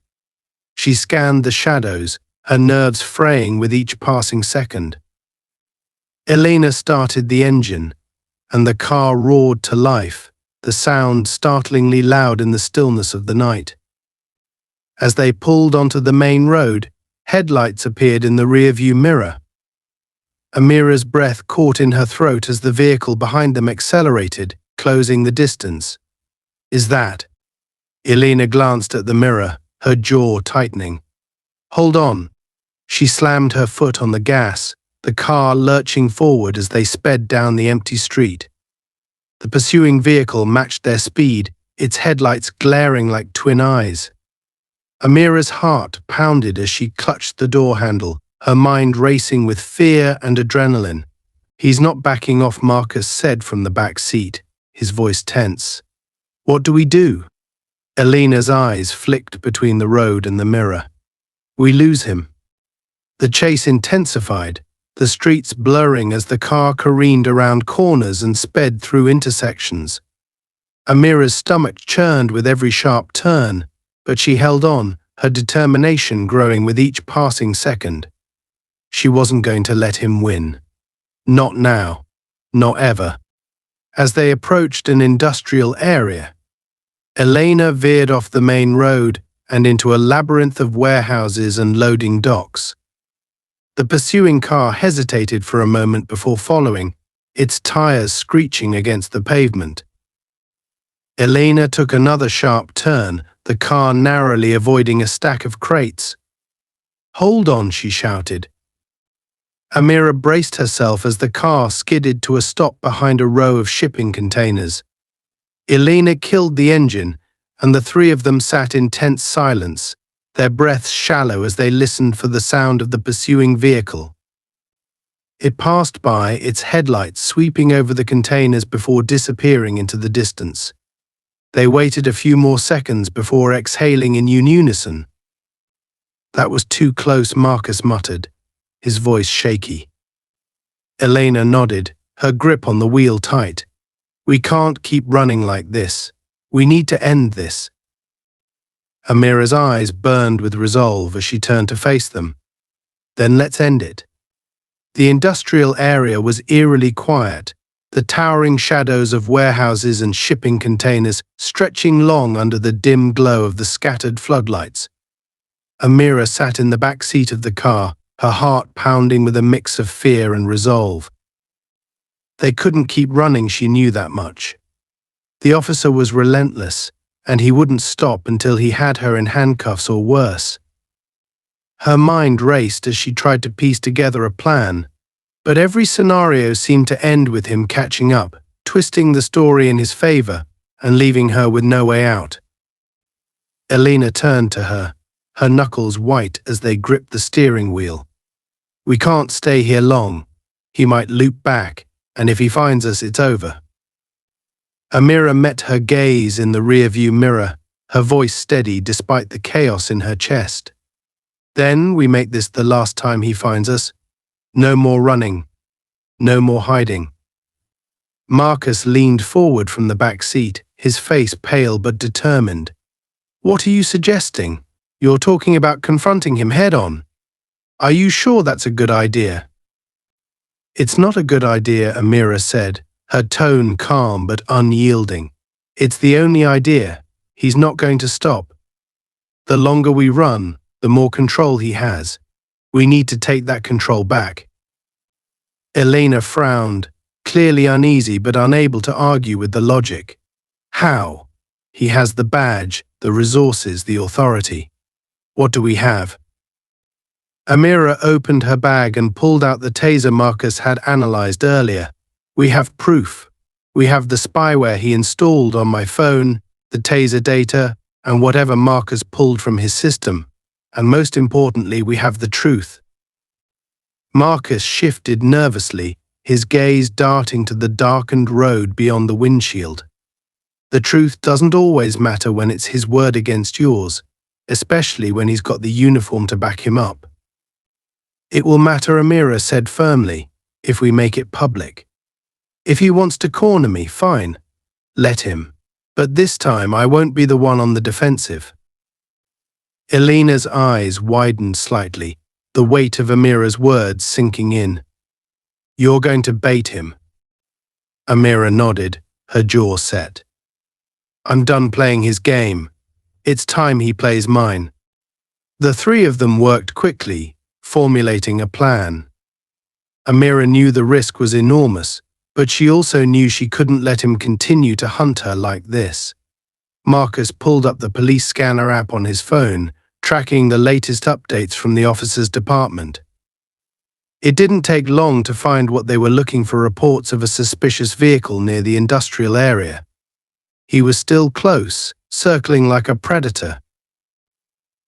A: She scanned the shadows, her nerves fraying with each passing second. Elena started the engine, and the car roared to life, the sound startlingly loud in the stillness of the night. As they pulled onto the main road, headlights appeared in the rearview mirror. Amira's breath caught in her throat as the vehicle behind them accelerated, closing the distance. Is that? Elena glanced at the mirror, her jaw tightening. Hold on. She slammed her foot on the gas, the car lurching forward as they sped down the empty street. The pursuing vehicle matched their speed, its headlights glaring like twin eyes. Amira's heart pounded as she clutched the door handle, her mind racing with fear and adrenaline. He's not backing off, Marcus said from the back seat, his voice tense. What do we do? Elena's eyes flicked between the road and the mirror. We lose him. The chase intensified, the streets blurring as the car careened around corners and sped through intersections. Amira's stomach churned with every sharp turn, but she held on, her determination growing with each passing second. She wasn't going to let him win. Not now. Not ever. As they approached an industrial area, Elena veered off the main road and into a labyrinth of warehouses and loading docks. The pursuing car hesitated for a moment before following, its tires screeching against the pavement. Elena took another sharp turn, the car narrowly avoiding a stack of crates. Hold on, she shouted. Amira braced herself as the car skidded to a stop behind a row of shipping containers. Elena killed the engine, and the three of them sat in tense silence, their breaths shallow as they listened for the sound of the pursuing vehicle. It passed by, its headlights sweeping over the containers before disappearing into the distance. They waited a few more seconds before exhaling in unison. That was too close, Marcus muttered, his voice shaky. Elena nodded, her grip on the wheel tight. We can't keep running like this. We need to end this. Amira's eyes burned with resolve as she turned to face them. Then let's end it. The industrial area was eerily quiet, the towering shadows of warehouses and shipping containers stretching long under the dim glow of the scattered floodlights. Amira sat in the back seat of the car, her heart pounding with a mix of fear and resolve. They couldn't keep running, she knew that much. The officer was relentless, and he wouldn't stop until he had her in handcuffs or worse. Her mind raced as she tried to piece together a plan, but every scenario seemed to end with him catching up, twisting the story in his favor, and leaving her with no way out. Elena turned to her, her knuckles white as they gripped the steering wheel. We can't stay here long. He might loop back, and if he finds us, it's over. Amira met her gaze in the rearview mirror, her voice steady despite the chaos in her chest. Then we make this the last time he finds us. No more running. No more hiding. Marcus leaned forward from the back seat, his face pale but determined. What are you suggesting? You're talking about confronting him head-on. Are you sure that's a good idea? It's not a good idea, Amira said, her tone calm but unyielding. It's the only idea. He's not going to stop. The longer we run, the more control he has. We need to take that control back. Elena frowned, clearly uneasy but unable to argue with the logic. How? He has the badge, the resources, the authority. What do we have? Amira opened her bag and pulled out the taser Marcus had analyzed earlier. We have proof. We have the spyware he installed on my phone, the taser data, and whatever Marcus pulled from his system. And most importantly, we have the truth. Marcus shifted nervously, his gaze darting to the darkened road beyond the windshield. The truth doesn't always matter when it's his word against yours, especially when he's got the uniform to back him up. It will matter, Amira said firmly, if we make it public. If he wants to corner me, fine. Let him. But this time I won't be the one on the defensive. Elena's eyes widened slightly, the weight of Amira's words sinking in. You're going to bait him. Amira nodded, her jaw set. I'm done playing his game. It's time he plays mine. The three of them worked quickly, formulating a plan. Amira knew the risk was enormous, but she also knew she couldn't let him continue to hunt her like this. Marcus pulled up the police scanner app on his phone, tracking the latest updates from the officers' department. It didn't take long to find what they were looking for: reports of a suspicious vehicle near the industrial area. He was still close, circling like a predator.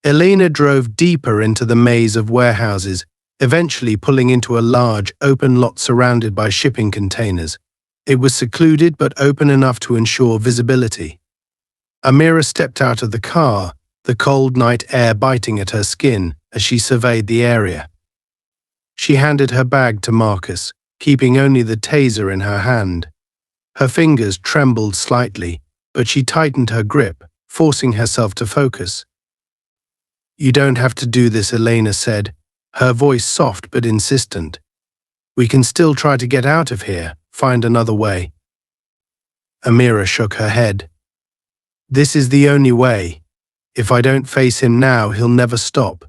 A: Elena drove deeper into the maze of warehouses, eventually pulling into a large, open lot surrounded by shipping containers. It was secluded but open enough to ensure visibility. Amira stepped out of the car, the cold night air biting at her skin as she surveyed the area. She handed her bag to Marcus, keeping only the taser in her hand. Her fingers trembled slightly, but she tightened her grip, forcing herself to focus. You don't have to do this, Elena said, her voice soft but insistent. We can still try to get out of here, find another way. Amira shook her head. This is the only way. If I don't face him now, he'll never stop.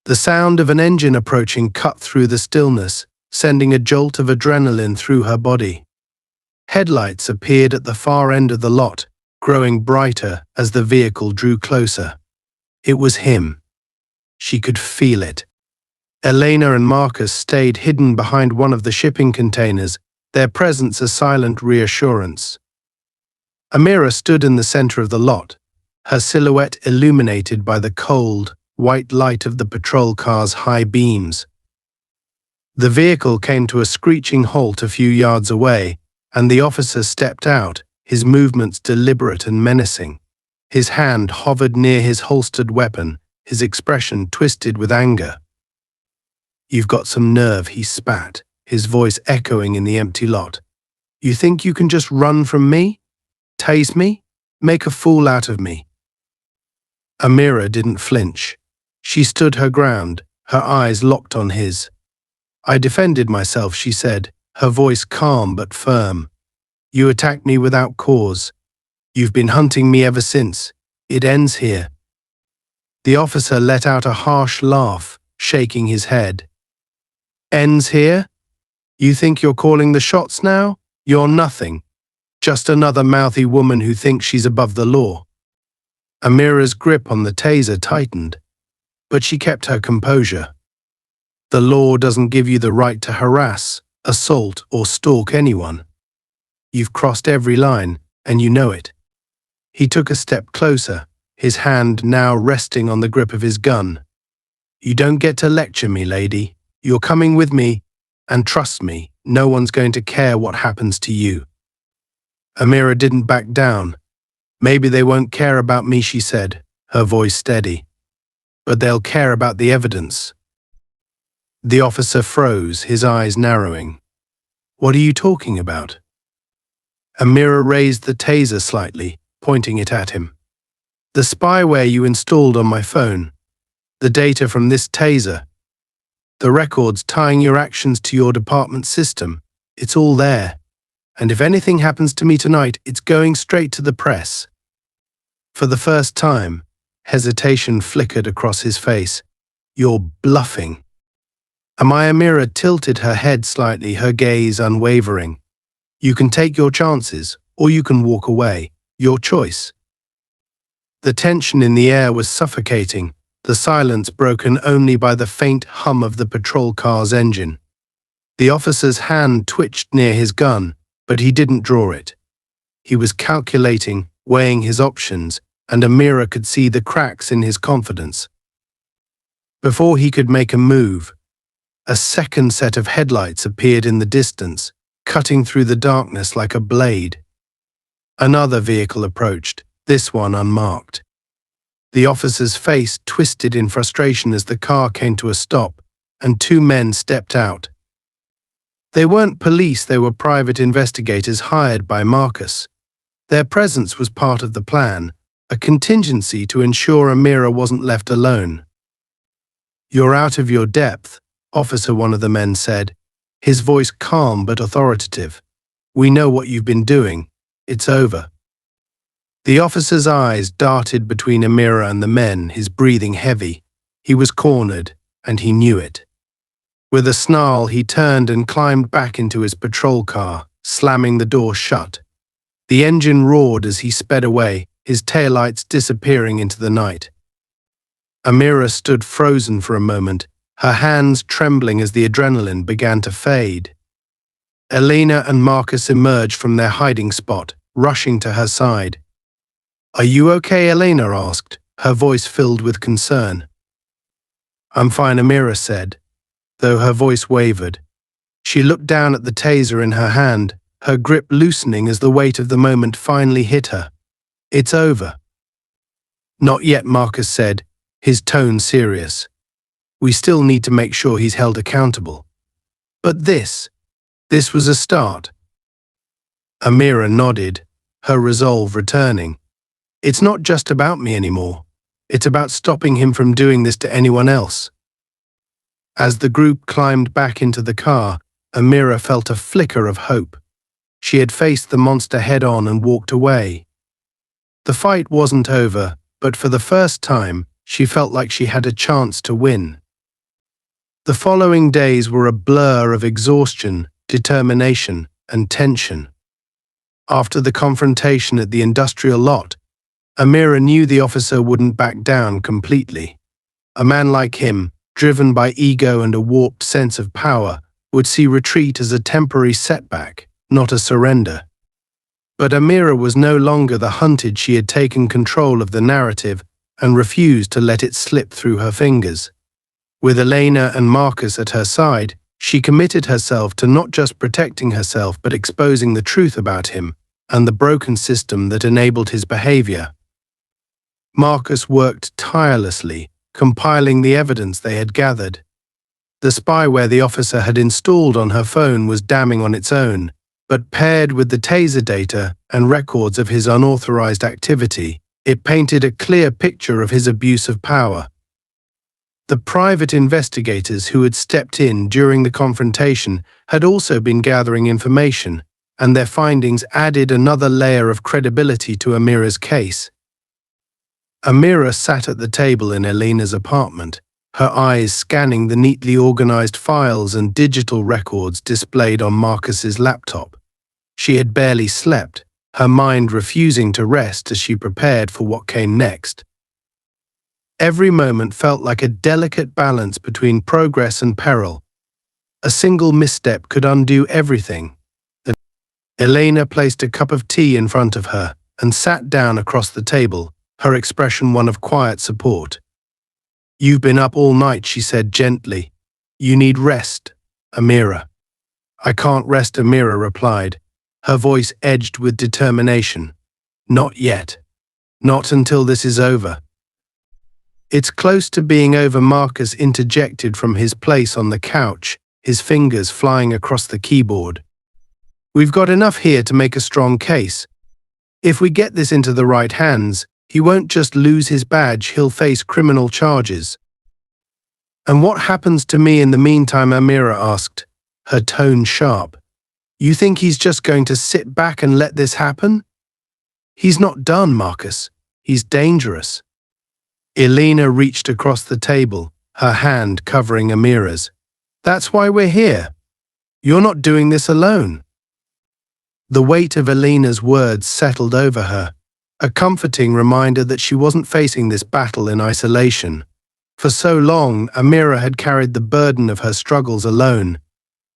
A: The sound of an engine approaching cut through the stillness, sending a jolt of adrenaline through her body. Headlights appeared at the far end of the lot, growing brighter as the vehicle drew closer. It was him. She could feel it. Elena and Marcus stayed hidden behind one of the shipping containers, their presence a silent reassurance. Amira stood in the center of the lot, her silhouette illuminated by the cold, white light of the patrol car's high beams. The vehicle came to a screeching halt a few yards away, and the officer stepped out, his movements deliberate and menacing. His hand hovered near his holstered weapon, his expression twisted with anger. You've got some nerve, he spat, his voice echoing in the empty lot. You think you can just run from me? Tase me? Make a fool out of me? Amira didn't flinch. She stood her ground, her eyes locked on his. I defended myself, she said, her voice calm but firm. You attacked me without cause. You've been hunting me ever since. It ends here. The officer let out a harsh laugh, shaking his head. Ends here? You think you're calling the shots now? You're nothing. Just another mouthy woman who thinks she's above the law. Amira's grip on the taser tightened, but she kept her composure. The law doesn't give you the right to harass, assault, or stalk anyone. You've crossed every line, and you know it. He took a step closer, his hand now resting on the grip of his gun. You don't get to lecture me, lady. You're coming with me, and trust me, no one's going to care what happens to you. Amira didn't back down. Maybe they won't care about me, she said, her voice steady. But they'll care about the evidence. The officer froze, his eyes narrowing. What are you talking about? Amira raised the taser slightly, pointing it at him. The spyware you installed on my phone. The data from this taser. The records tying your actions to your department system. It's all there. And if anything happens to me tonight, it's going straight to the press. For the first time, hesitation flickered across his face. You're bluffing. Amira tilted her head slightly, her gaze unwavering. You can take your chances, or you can walk away. Your choice. The tension in the air was suffocating, the silence broken only by the faint hum of the patrol car's engine. The officer's hand twitched near his gun, but he didn't draw it. He was calculating, weighing his options, and Amira could see the cracks in his confidence. Before he could make a move, a second set of headlights appeared in the distance, cutting through the darkness like a blade. Another vehicle approached, this one unmarked. The officer's face twisted in frustration as the car came to a stop, and two men stepped out. They weren't police, they were private investigators hired by Marcus. Their presence was part of the plan, a contingency to ensure Amira wasn't left alone. "You're out of your depth," officer, one of the men said, his voice calm but authoritative. "We know what you've been doing. It's over." The officer's eyes darted between Amira and the men, his breathing heavy. He was cornered, and he knew it. With a snarl, he turned and climbed back into his patrol car, slamming the door shut. The engine roared as he sped away, his taillights disappearing into the night. Amira stood frozen for a moment, her hands trembling as the adrenaline began to fade. Elena and Marcus emerged from their hiding spot, rushing to her side. "Are you okay?" Elena asked, her voice filled with concern. "I'm fine," Amira said, though her voice wavered. She looked down at the taser in her hand, her grip loosening as the weight of the moment finally hit her. "It's over." "Not yet," Marcus said, his tone serious. "We still need to make sure he's held accountable. But this was a start." Amira nodded, her resolve returning. "It's not just about me anymore. It's about stopping him from doing this to anyone else." As the group climbed back into the car, Amira felt a flicker of hope. She had faced the monster head-on and walked away. The fight wasn't over, but for the first time, she felt like she had a chance to win. The following days were a blur of exhaustion, determination, and tension. After the confrontation at the industrial lot, Amira knew the officer wouldn't back down completely. A man like him, driven by ego and a warped sense of power, would see retreat as a temporary setback, not a surrender. But Amira was no longer the hunted. She had taken control of the narrative and refused to let it slip through her fingers. With Elena and Marcus at her side, she committed herself to not just protecting herself but exposing the truth about him and the broken system that enabled his behavior. Marcus worked tirelessly, compiling the evidence they had gathered. The spyware the officer had installed on her phone was damning on its own, but paired with the taser data and records of his unauthorized activity, it painted a clear picture of his abuse of power. The private investigators who had stepped in during the confrontation had also been gathering information, and their findings added another layer of credibility to Amira's case. Amira sat at the table in Elena's apartment, her eyes scanning the neatly organized files and digital records displayed on Marcus's laptop. She had barely slept, her mind refusing to rest as she prepared for what came next. Every moment felt like a delicate balance between progress and peril. A single misstep could undo everything. Elena placed a cup of tea in front of her and sat down across the table, her expression one of quiet support. "You've been up all night," she said gently. "You need rest, Amira." "I can't rest," Amira replied, her voice edged with determination. "Not yet. Not until this is over." "It's close to being over," Marcus interjected from his place on the couch, his fingers flying across the keyboard. "We've got enough here to make a strong case. If we get this into the right hands, he won't just lose his badge, he'll face criminal charges." "And what happens to me in the meantime?" Amira asked, her tone sharp. "You think he's just going to sit back and let this happen?" "He's not done, Marcus. He's dangerous." Elena reached across the table, her hand covering Amira's. "That's why we're here. You're not doing this alone." The weight of Elena's words settled over her, a comforting reminder that she wasn't facing this battle in isolation. For so long, Amira had carried the burden of her struggles alone,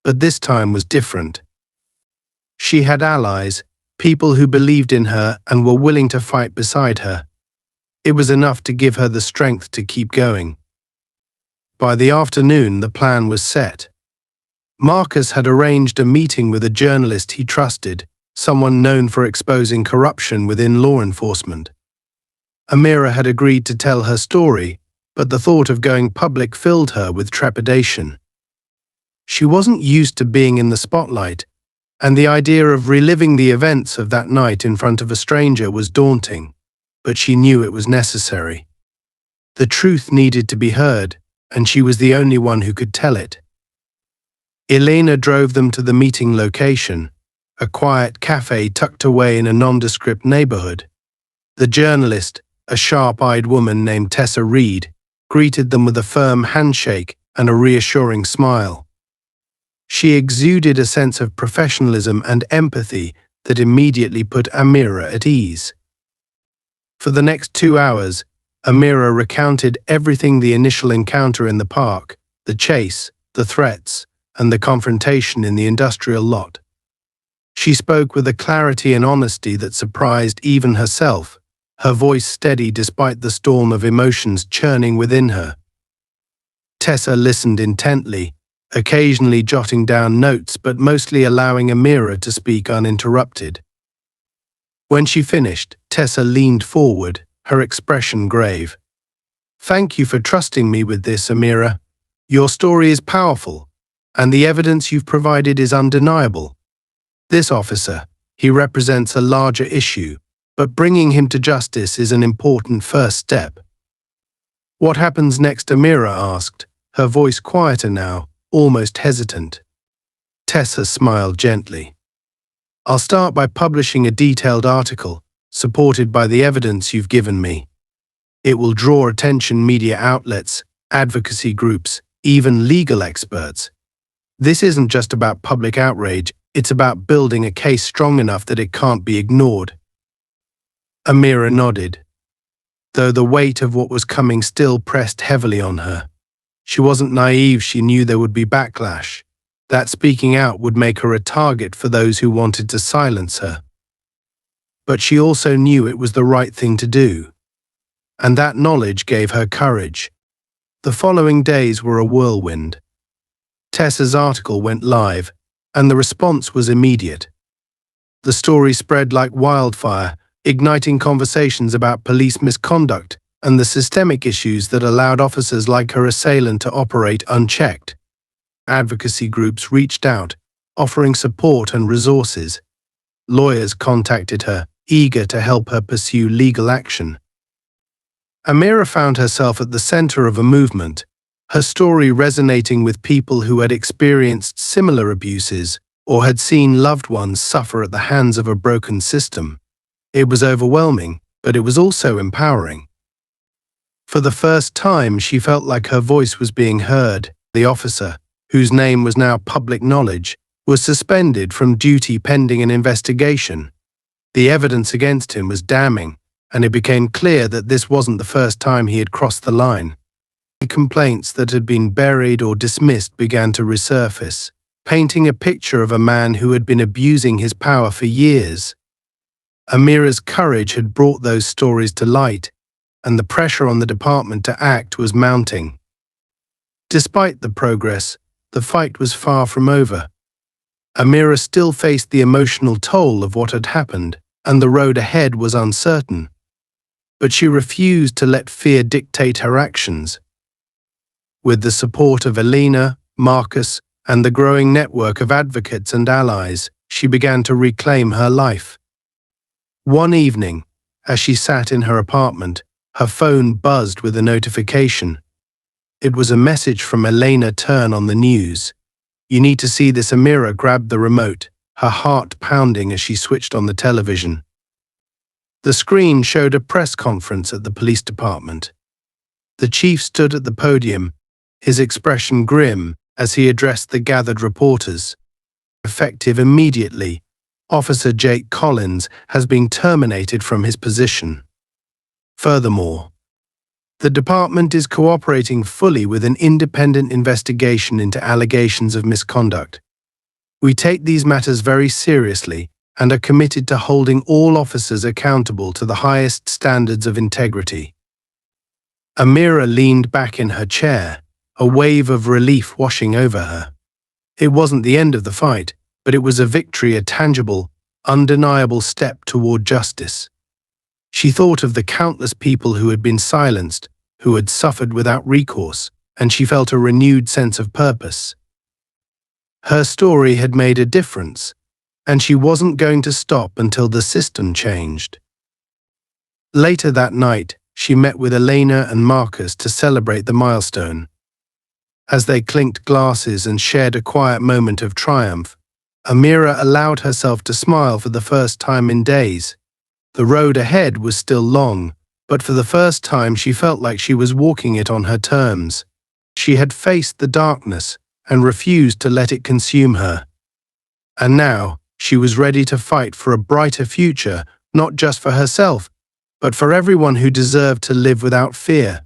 A: but this time was different. She had allies, people who believed in her and were willing to fight beside her. It was enough to give her the strength to keep going. By the afternoon, the plan was set. Marcus had arranged a meeting with a journalist he trusted, someone known for exposing corruption within law enforcement. Amira had agreed to tell her story, but the thought of going public filled her with trepidation. She wasn't used to being in the spotlight, and the idea of reliving the events of that night in front of a stranger was daunting, but she knew it was necessary. The truth needed to be heard, and she was the only one who could tell it. Elena drove them to the meeting location, a quiet cafe tucked away in a nondescript neighborhood. The journalist, a sharp-eyed woman named Tessa Reed, greeted them with a firm handshake and a reassuring smile. She exuded a sense of professionalism and empathy that immediately put Amira at ease. For the next 2 hours, Amira recounted everything: the initial encounter in the park, the chase, the threats, and the confrontation in the industrial lot. She spoke with a clarity and honesty that surprised even herself, her voice steady despite the storm of emotions churning within her. Tessa listened intently, occasionally jotting down notes but mostly allowing Amira to speak uninterrupted. When she finished, Tessa leaned forward, her expression grave. "Thank you for trusting me with this, Amira. Your story is powerful, and the evidence you've provided is undeniable. This officer, he represents a larger issue, but bringing him to justice is an important first step." "What happens next?" Amira asked, her voice quieter now, almost hesitant. Tessa smiled gently. "I'll start by publishing a detailed article, supported by the evidence you've given me. It will draw attention: media outlets, advocacy groups, even legal experts. This isn't just about public outrage, it's about building a case strong enough that it can't be ignored." Amira nodded, though the weight of what was coming still pressed heavily on her. She wasn't naive, she knew there would be backlash, that speaking out would make her a target for those who wanted to silence her. But she also knew it was the right thing to do, and that knowledge gave her courage. The following days were a whirlwind. Tessa's article went live, and the response was immediate. The story spread like wildfire, igniting conversations about police misconduct and the systemic issues that allowed officers like her assailant to operate unchecked. Advocacy groups reached out, offering support and resources. Lawyers contacted her, eager to help her pursue legal action. Amira found herself at the center of a movement, her story resonating with people who had experienced similar abuses or had seen loved ones suffer at the hands of a broken system. It was overwhelming, but it was also empowering. For the first time, she felt like her voice was being heard. The officer, whose name was now public knowledge, was suspended from duty pending an investigation. The evidence against him was damning, and it became clear that this wasn't the first time he had crossed the line. Complaints that had been buried or dismissed began to resurface, painting a picture of a man who had been abusing his power for years. Amira's courage had brought those stories to light, and the pressure on the department to act was mounting. Despite the progress, the fight was far from over. Amira still faced the emotional toll of what had happened, and the road ahead was uncertain. But she refused to let fear dictate her actions. With the support of Elena, Marcus, and the growing network of advocates and allies, she began to reclaim her life. One evening, as she sat in her apartment, her phone buzzed with a notification. It was a message from Elena Turn on the news. "You need to see this." Amira grabbed the remote, her heart pounding as she switched on the television. The screen showed a press conference at the police department. The chief stood at the podium, his expression grim as he addressed the gathered reporters. Effective immediately, Officer Jake Collins has been terminated from his position. Furthermore, the department is cooperating fully with an independent investigation into allegations of misconduct. We take these matters very seriously and are committed to holding all officers accountable to the highest standards of integrity. Amira leaned back in her chair, a wave of relief washing over her. It wasn't the end of the fight, but it was a victory, a tangible, undeniable step toward justice. She thought of the countless people who had been silenced, who had suffered without recourse, and she felt a renewed sense of purpose. Her story had made a difference, and she wasn't going to stop until the system changed. Later that night, she met with Elena and Marcus to celebrate the milestone. As they clinked glasses and shared a quiet moment of triumph, Amira allowed herself to smile for the first time in days. The road ahead was still long, but for the first time she felt like she was walking it on her terms. She had faced the darkness and refused to let it consume her. And now, she was ready to fight for a brighter future, not just for herself, but for everyone who deserved to live without fear.